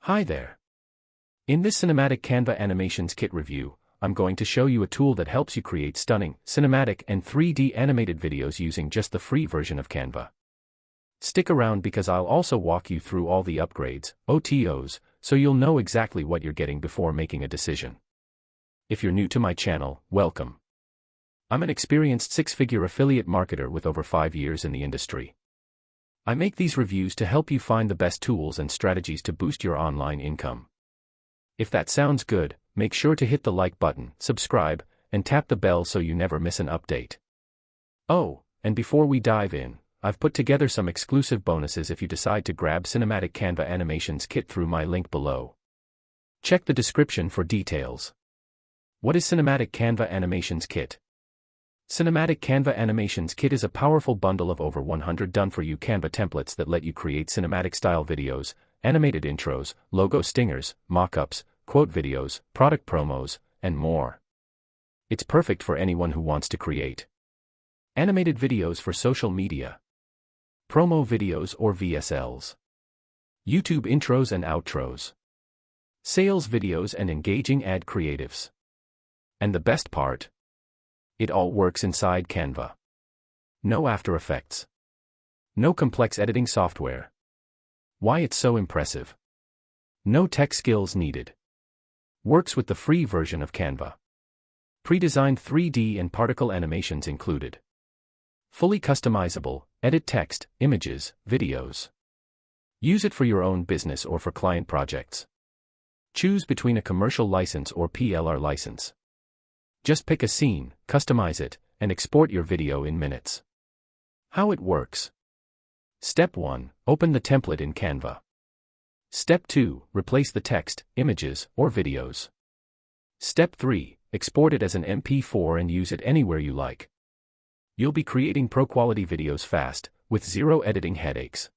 Hi there. In this cinematic Canva Animations Kit review, I'm going to show you a tool that helps you create stunning, cinematic and 3D animated videos using just the free version of Canva. Stick around because I'll also walk you through all the upgrades, OTOs, so you'll know exactly what you're getting before making a decision. If you're new to my channel, welcome. I'm an experienced six-figure affiliate marketer with over 5 years in the industry. I make these reviews to help you find the best tools and strategies to boost your online income. If that sounds good, make sure to hit the like button, subscribe, and tap the bell so you never miss an update. Oh, and before we dive in, I've put together some exclusive bonuses if you decide to grab Cinematic Canva Animations Kit through my link below. Check the description for details. What is Cinematic Canva Animations Kit? Cinematic Canva Animations Kit is a powerful bundle of over 100 done-for-you Canva templates that let you create cinematic-style videos, animated intros, logo stingers, mockups, quote videos, product promos, and more. It's perfect for anyone who wants to create animated videos for social media, promo videos or VSLs, YouTube intros and outros, sales videos and engaging ad creatives. And the best part? It all works inside Canva. No After Effects. No complex editing software. Why it's so impressive? No tech skills needed. Works with the free version of Canva. Pre-designed 3D and particle animations included. Fully customizable, edit text, images, videos. Use it for your own business or for client projects. Choose between a commercial license or PLR license. Just pick a scene, customize it, and export your video in minutes. How it works. Step 1. Open the template in Canva. Step 2. Replace the text, images, or videos. Step 3. Export it as an MP4 and use it anywhere you like. You'll be creating pro-quality videos fast, with zero editing headaches.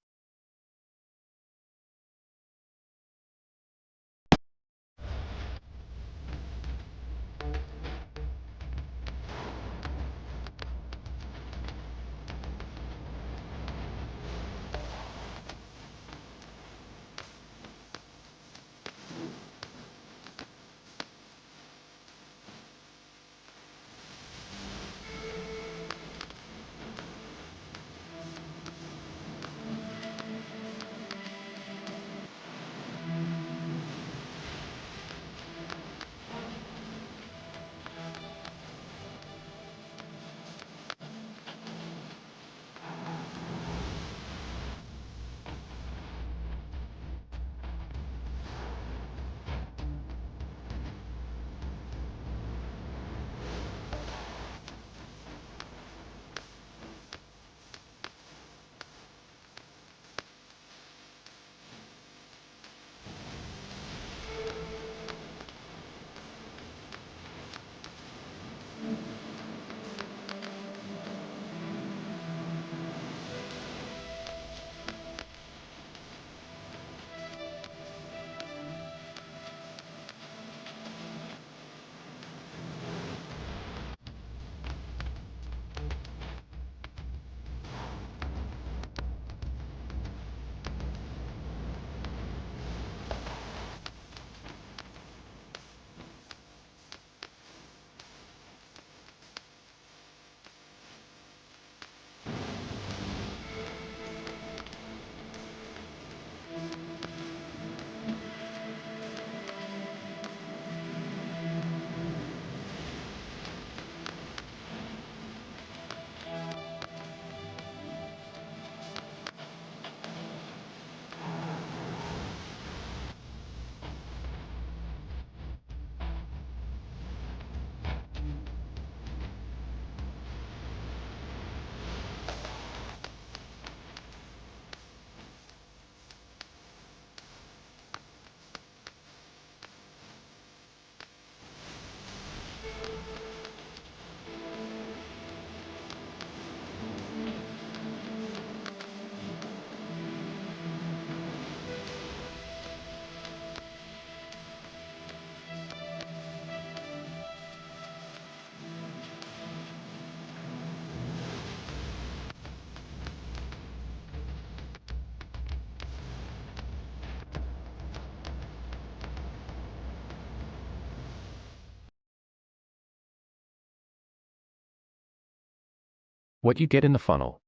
What you get in the funnel.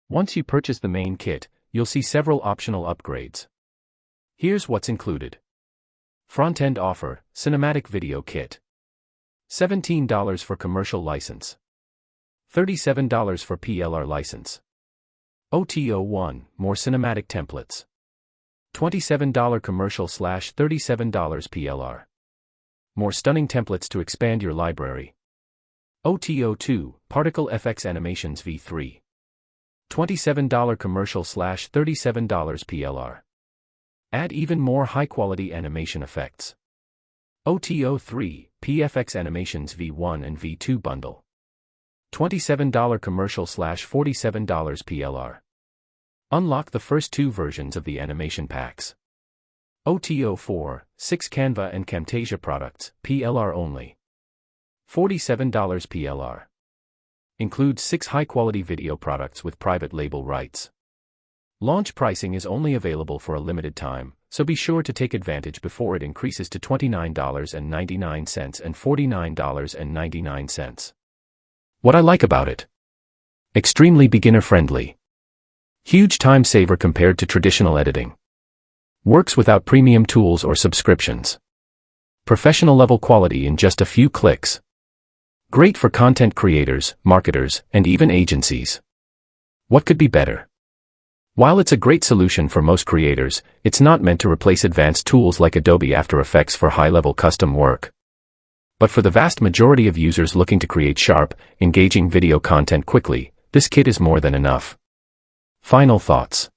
Once you purchase the main kit, you'll see several optional upgrades. Here's what's included. Front-end offer, Cinematic Video Kit. $17 for commercial license. $37 for PLR license. OTO1, more cinematic templates. $27 commercial/$37 PLR. More stunning templates to expand your library. OTO2, Particle FX Animations V3. $27 commercial/$37 PLR. Add even more high-quality animation effects. OTO3, PFX Animations V1 and V2 bundle. $27 commercial/$47 PLR. Unlock the first 2 versions of the animation packs. OTO4, 6 Canva and Camtasia products, PLR only. $47 PLR. Includes 6 high-quality video products with private label rights. Launch pricing is only available for a limited time, so be sure to take advantage before it increases to $29.99 and $49.99. What I like about it. Extremely beginner-friendly. Huge time saver compared to traditional editing. Works without premium tools or subscriptions. Professional level quality in just a few clicks. Great for content creators, marketers, and even agencies. What could be better? While it's a great solution for most creators, it's not meant to replace advanced tools like Adobe After Effects for high-level custom work. But for the vast majority of users looking to create sharp, engaging video content quickly, this kit is more than enough. Final thoughts.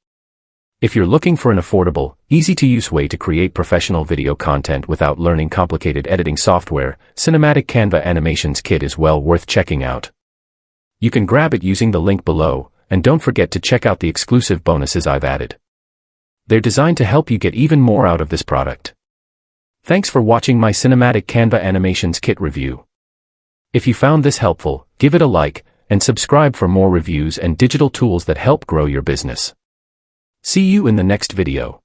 If you're looking for an affordable, easy-to-use way to create professional video content without learning complicated editing software, Cinematic Canva Animations Kit is well worth checking out. You can grab it using the link below, and don't forget to check out the exclusive bonuses I've added. They're designed to help you get even more out of this product. Thanks for watching my Cinematic Canva Animations Kit review. If you found this helpful, give it a like, and subscribe for more reviews and digital tools that help grow your business. See you in the next video.